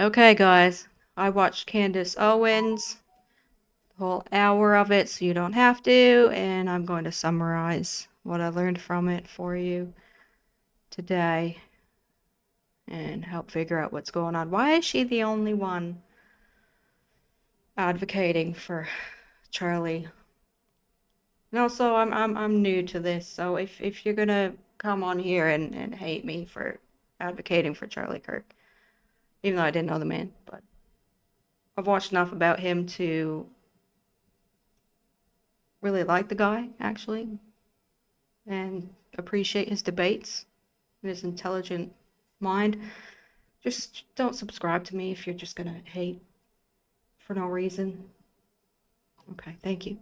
Okay, guys, I watched Candace Owens, the whole hour of it, so you don't have to, and I'm going to summarize what I learned from it for you today and help figure out what's going on. Why is she the only one advocating for Charlie? And also, I'm new to this, so if you're gonna come on here and hate me for advocating for Charlie Kirk, even though I didn't know the man, but I've watched enough about him to really like the guy, actually, and appreciate his debates and his intelligent mind. Just don't subscribe to me if you're just gonna hate for no reason. Okay, thank you.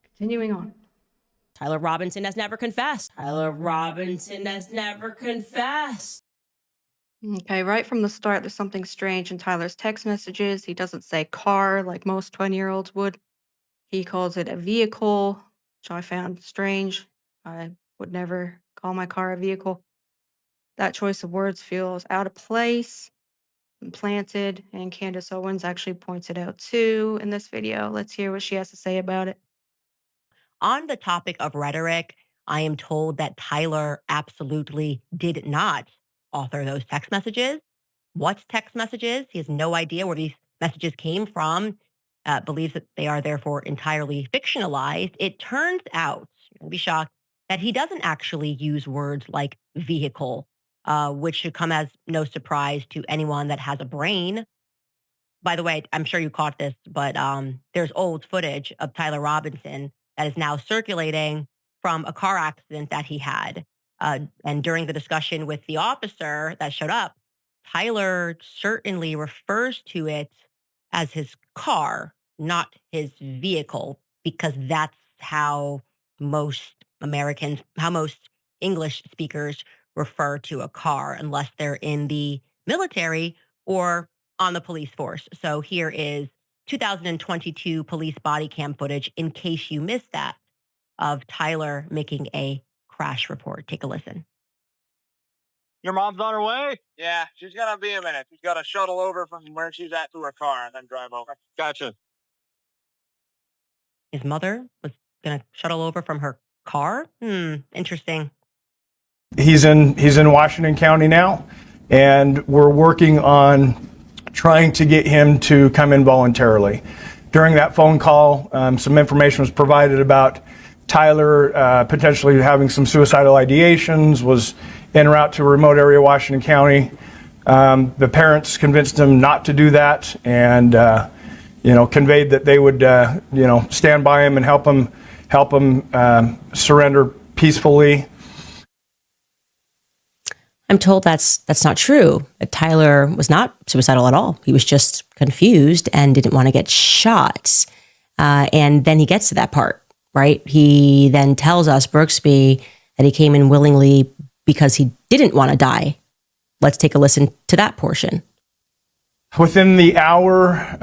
Continuing on. Tyler Robinson has never confessed. Tyler Robinson has never confessed. Okay, right from the start, there's something strange in Tyler's text messages. He doesn't say car like most 20-year-olds would. He calls it a vehicle, which I found strange. I would never call my car a vehicle. That choice of words feels out of place and planted, and Candace Owens actually points it out too in this video. Let's hear what she has to say about it. On the topic of rhetoric, I am told that Tyler absolutely did not author those text messages. What text messages? He has no idea where these messages came from, believes that they are therefore entirely fictionalized. It turns out, you're going to be shocked, that he doesn't actually use words like vehicle, which should come as no surprise to anyone that has a brain. By the way, I'm sure you caught this, but there's old footage of Tyler Robinson that is now circulating from a car accident that he had. And during the discussion with the officer that showed up, Tyler certainly refers to it as his car, not his vehicle, because that's how most Americans, how most English speakers refer to a car, unless they're in the military or on the police force. So here is 2022 police body cam footage in case you missed that of Tyler making a crash report. Take a listen. Your mom's on her way? Yeah, she's gonna be a minute. She's got to shuttle over from where she's at to her car and then drive over. Gotcha. His mother was going to shuttle over from her car? Interesting. He's in Washington County now, and we're working on trying to get him to come in voluntarily. During that phone call, some information was provided about Tyler potentially having some suicidal ideations, was en route to a remote area of Washington County. The parents convinced him not to do that, and conveyed that they would stand by him and help him surrender peacefully. I'm told that's not true. That Tyler was not suicidal at all. He was just confused and didn't want to get shot. And then he gets to that part, right? He then tells us, Brooksby, that he came in willingly because he didn't want to die. Let's take a listen to that portion. Within the hour,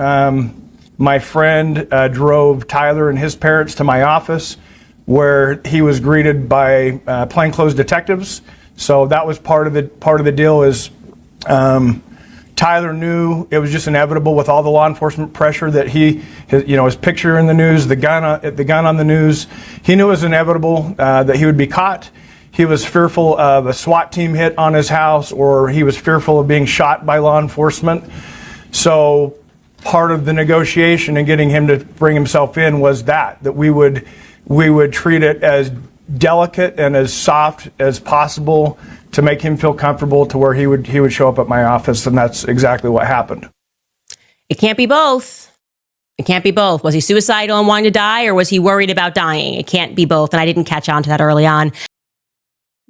my friend drove Tyler and his parents to my office, where he was greeted by plainclothes detectives. So that was part of the deal. Is Tyler knew it was just inevitable with all the law enforcement pressure that his picture in the news, the gun on the news. He knew it was inevitable that he would be caught. He was fearful of a SWAT team hit on his house, or he was fearful of being shot by law enforcement. So part of the negotiation and getting him to bring himself in was that we would treat it as delicate and as soft as possible to make him feel comfortable to where he would show up at my office, and that's exactly what happened. It can't be both. It can't be both. Was he suicidal and wanting to die, or was he worried about dying? It can't be both, and I didn't catch on to that early on.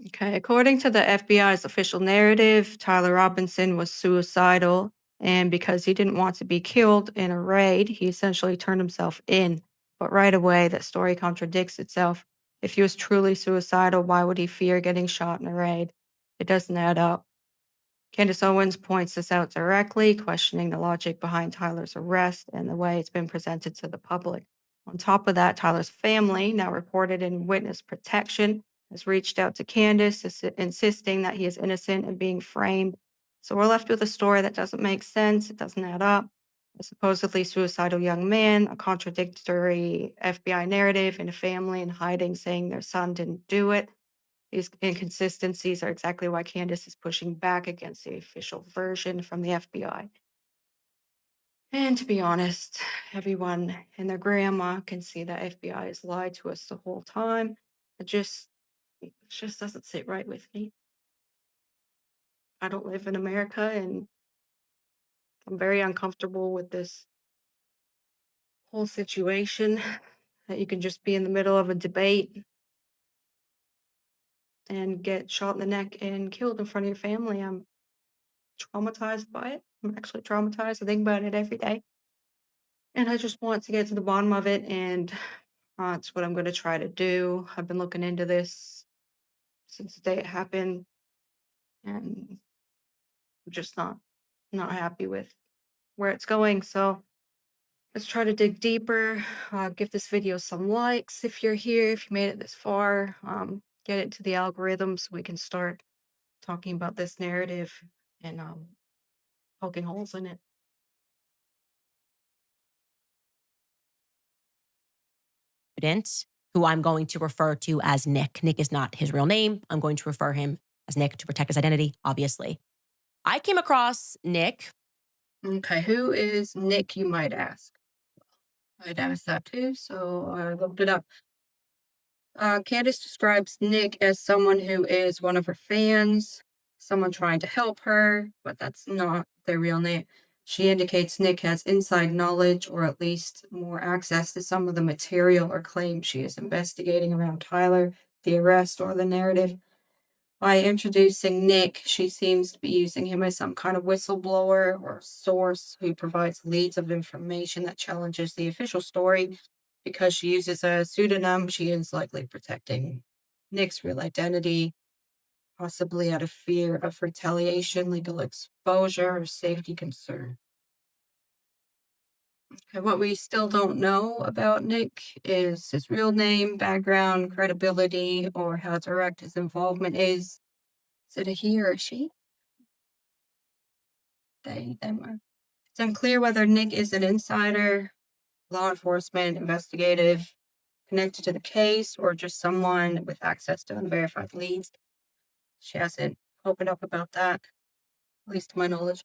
Okay, according to the FBI's official narrative, Tyler Robinson was suicidal, and because he didn't want to be killed in a raid, he essentially turned himself in. But right away, that story contradicts itself. If he was truly suicidal, why would he fear getting shot in a raid? It doesn't add up. Candace Owens points this out directly, questioning the logic behind Tyler's arrest and the way it's been presented to the public. On top of that, Tyler's family, now reported in witness protection, has reached out to Candace, insisting that he is innocent and being framed So we're left with a story that doesn't make sense. It doesn't add up. A supposedly suicidal young man, a contradictory FBI narrative, and a family in hiding saying their son didn't do it. These inconsistencies are exactly why Candace is pushing back against the official version from the FBI. And to be honest, everyone and their grandma can see that FBI has lied to us the whole time. It just doesn't sit right with me. I don't live in America, and I'm very uncomfortable with this whole situation that you can just be in the middle of a debate and get shot in the neck and killed in front of your family. I'm traumatized by it. I'm actually traumatized. I think about it every day. And I just want to get to the bottom of it, and that's what I'm going to try to do. I've been looking into this since the day it happened, and I'm just not happy with where it's going. So let's try to dig deeper. Give this video some likes if you're here, if you made it this far. Get it to the algorithm so we can start talking about this narrative and poking holes in it. Who I'm going to refer to as Nick. Nick is not his real name. I'm going to refer him as Nick to protect his identity, obviously. I came across Nick. Okay, who is Nick, you might ask? I'd ask that too, so I looked it up. Candace describes Nick as someone who is one of her fans, someone trying to help her, but that's not their real name. She indicates Nick has inside knowledge or at least more access to some of the material or claims she is investigating around Tyler, the arrest, or the narrative. By introducing Nick, she seems to be using him as some kind of whistleblower or source who provides leads of information that challenges the official story. Because she uses a pseudonym, she is likely protecting Nick's real identity, possibly out of fear of retaliation, legal exposure, or safety concern. Okay, what we still don't know about Nick is his real name, background, credibility, or how direct his involvement is. Is it a he or a she? They, them, or it's unclear whether Nick is an insider, law enforcement, investigative, connected to the case, or just someone with access to unverified leads. She hasn't opened up about that, at least to my knowledge.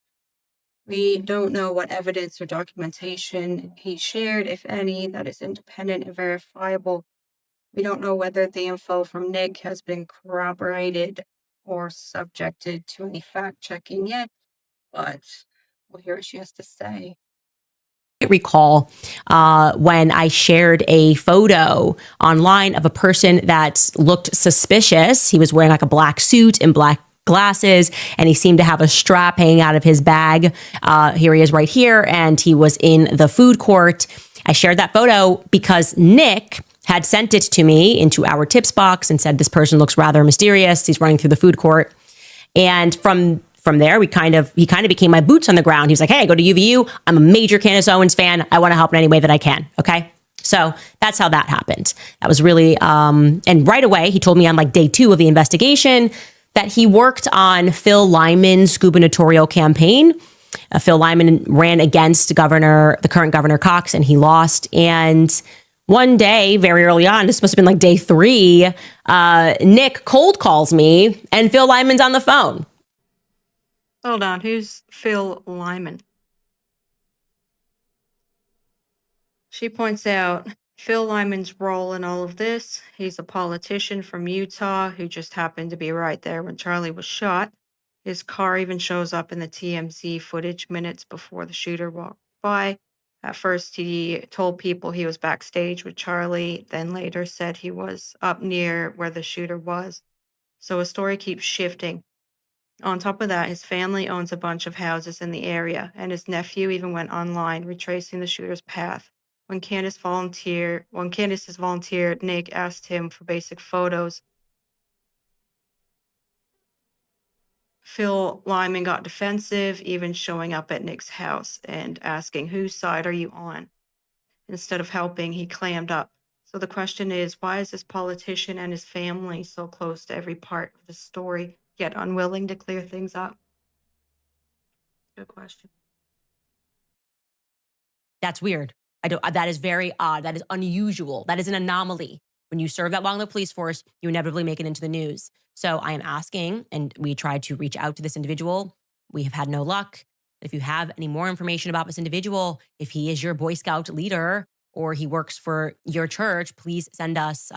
We don't know what evidence or documentation he shared, if any, that is independent and verifiable. We don't know whether the info from Nick has been corroborated or subjected to any fact checking yet, but we'll hear what she has to say. Recall when I shared a photo online of a person that looked suspicious. He was wearing like a black suit and black glasses, and he seemed to have a strap hanging out of his bag. Here he is right here, and he was in the food court. I shared that photo because Nick had sent it to me into our tips box and said, this person looks rather mysterious. He's running through the food court. And from there, he kind of became my boots on the ground. He was like, hey, I go to UVU. I'm a major Candace Owens fan. I want to help in any way that I can. Okay. So that's how that happened. That was really, and right away, he told me on like day 2 of the investigation that he worked on Phil Lyman's gubernatorial campaign. Phil Lyman ran against the current Governor Cox, and he lost. And one day, very early on, this must have been like day 3, Nick cold calls me, and Phil Lyman's on the phone. Hold on, who's Phil Lyman? She points out Phil Lyman's role in all of this. He's a politician from Utah who just happened to be right there when Charlie was shot. His car even shows up in the TMZ footage minutes before the shooter walked by. At first, he told people he was backstage with Charlie, then later said he was up near where the shooter was. So his story keeps shifting. On top of that, his family owns a bunch of houses in the area, and his nephew even went online retracing the shooter's path. When Candace has volunteered, Nick asked him for basic photos. Phil Lyman got defensive, even showing up at Nick's house and asking, whose side are you on? Instead of helping, he clammed up. So the question is, why is this politician and his family so close to every part of the story, yet unwilling to clear things up? Good question. That's weird. That is very odd. That is unusual. That is an anomaly. When you serve that long in the police force, you inevitably make it into the news. So I am asking, and we tried to reach out to this individual. We have had no luck. If you have any more information about this individual, if he is your Boy Scout leader or he works for your church, please send us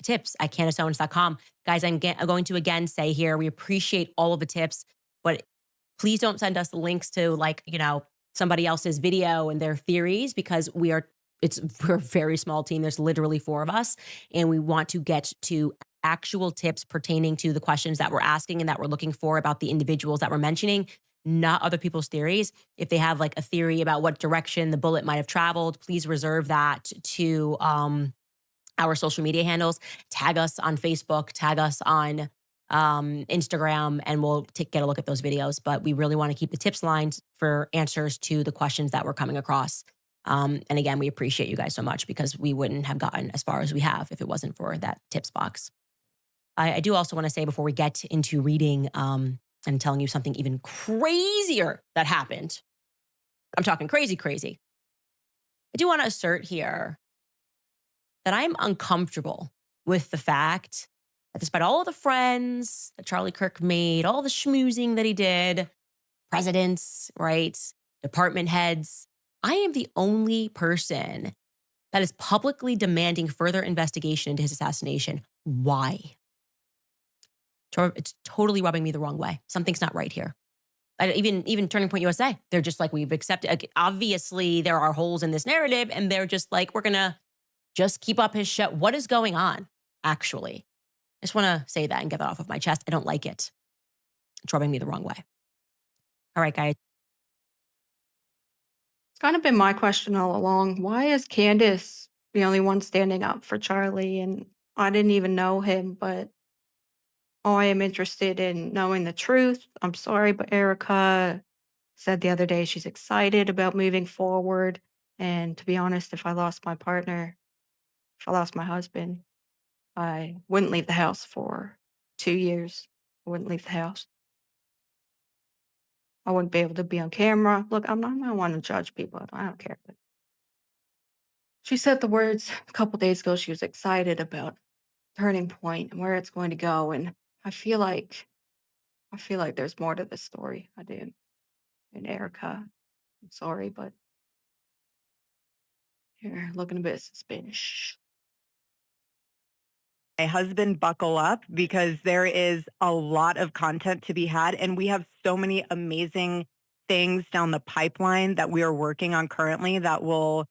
tips at CandaceOwens.com. Guys, I'm going to again say here, we appreciate all of the tips, but please don't send us links to somebody else's video and their theories, because we're a very small team. There's literally 4 of us, and we want to get to actual tips pertaining to the questions that we're asking and that we're looking for about the individuals that we're mentioning, not other people's theories. If they have a theory about what direction the bullet might have traveled, please reserve that to our social media handles. Tag us on Facebook, tag us on Instagram, and we'll get a look at those videos. But we really want to keep the tips lined for answers to the questions that we're coming across. And again, we appreciate you guys so much, because we wouldn't have gotten as far as we have if it wasn't for that tips box. I do also want to say, before we get into reading and telling you something even crazier that happened, I'm talking crazy. I do want to assert here that I'm uncomfortable with the fact that despite all of the friends that Charlie Kirk made, all the schmoozing that he did, presidents, right, department heads, I am the only person that is publicly demanding further investigation into his assassination. Why? It's totally rubbing me the wrong way. Something's not right here. Even Turning Point USA, they're just like, we've accepted. Obviously, there are holes in this narrative, and they're just like, we're going to just keep up his show. What is going on, actually? I just want to say that and get that off of my chest. I don't like it. It's rubbing me the wrong way. All right, guys. It's kind of been my question all along. Why is Candace the only one standing up for Charlie? And I didn't even know him, but I am interested in knowing the truth. I'm sorry, but Erica said the other day she's excited about moving forward. And to be honest, if I lost my partner, if I lost my husband, I wouldn't leave the house for 2 years. I wouldn't leave the house. I wouldn't be able to be on camera. Look, I don't want to judge people. I don't care. But she said the words a couple days ago. She was excited about Turning Point and where it's going to go. And I feel like there's more to this story. I do. And Erica, I'm sorry, but you're looking a bit suspicious. My husband, buckle up, because there is a lot of content to be had, and we have so many amazing things down the pipeline that we are working on currently that will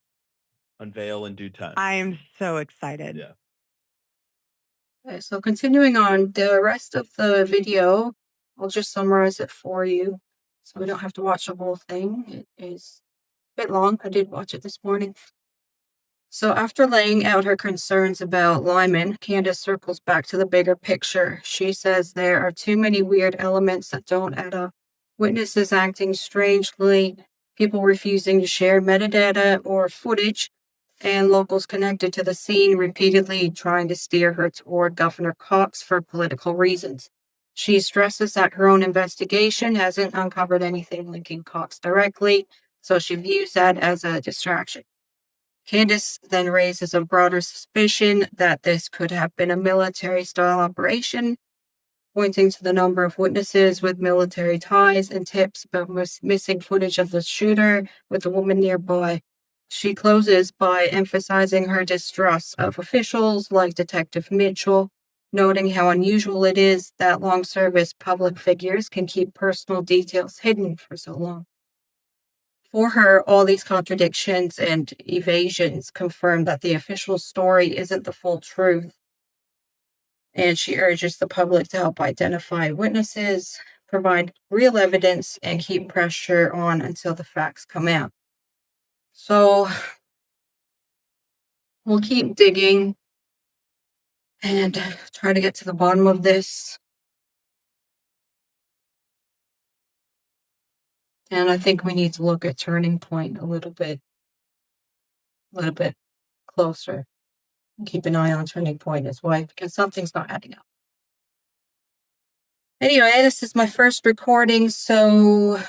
unveil in due time. I'm so excited. Yeah. Okay, so continuing on, the rest of the video, I'll just summarize it for you so we don't have to watch the whole thing. It is a bit long. I did watch it this morning. So after laying out her concerns about Lyman, Candace circles back to the bigger picture. She says there are too many weird elements that don't add up. Witnesses acting strangely, people refusing to share metadata or footage, and locals connected to the scene repeatedly trying to steer her toward Governor Cox for political reasons. She stresses that her own investigation hasn't uncovered anything linking Cox directly, so she views that as a distraction. Candace then raises a broader suspicion that this could have been a military-style operation, pointing to the number of witnesses with military ties and tips about missing footage of the shooter with a woman nearby. She closes by emphasizing her distrust of officials like Detective Mitchell, noting how unusual it is that long-service public figures can keep personal details hidden for so long. For her, all these contradictions and evasions confirm that the official story isn't the full truth. And she urges the public to help identify witnesses, provide real evidence, and keep pressure on until the facts come out. So we'll keep digging and try to get to the bottom of this. And I think we need to look at Turning Point a little bit closer. Keep an eye on Turning Point as well, because something's not adding up. Anyway, this is my first recording, so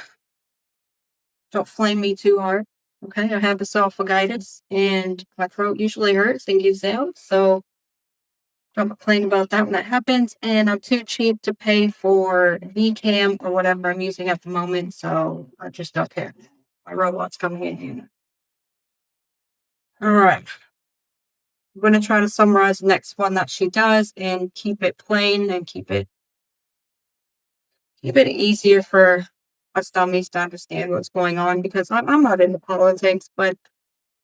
Don't flame me too hard. Okay, I have esophagitis and my throat usually hurts and gives out, so don't complain about that when that happens. And I'm too cheap to pay for VCam or whatever I'm using at the moment, so I just don't care. My robot's coming in here. All right. I'm going to try to summarize the next one that she does and keep it plain and keep it easier for us dummies to understand what's going on, because I'm not into politics, but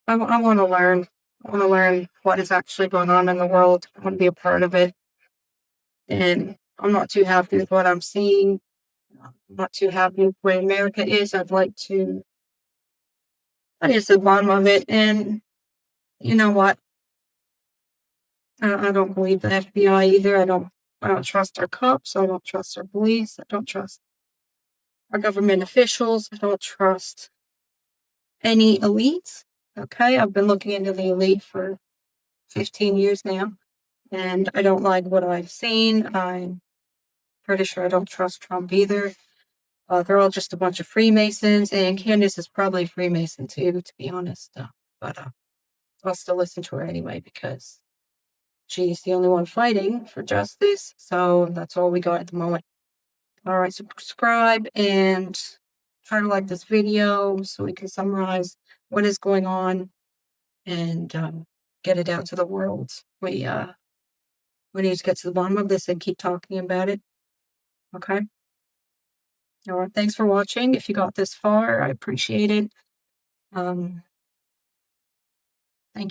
I want to learn. I want to learn what is actually going on in the world. I want to be a part of it. And I'm not too happy with what I'm seeing. I'm not too happy with where America is. I'd like to get to the bottom of it. And you know what? I don't believe the FBI either. I don't trust our cops. I don't trust our police. I don't trust our government officials. I don't trust any elites. Okay, I've been looking into the elite for 15 years now, and I don't like what I've seen. I'm pretty sure I don't trust Trump either. They're all just a bunch of Freemasons, and Candace is probably a Freemason too, to be honest. But I'll still listen to her anyway because she's the only one fighting for justice. So that's all we got at the moment. All right, subscribe and try to like this video so we can summarize what is going on and get it out to the world. We need to get to the bottom of this and keep talking about it. Okay. All right. Thanks for watching. If you got this far, I appreciate it. Thank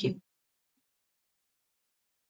you.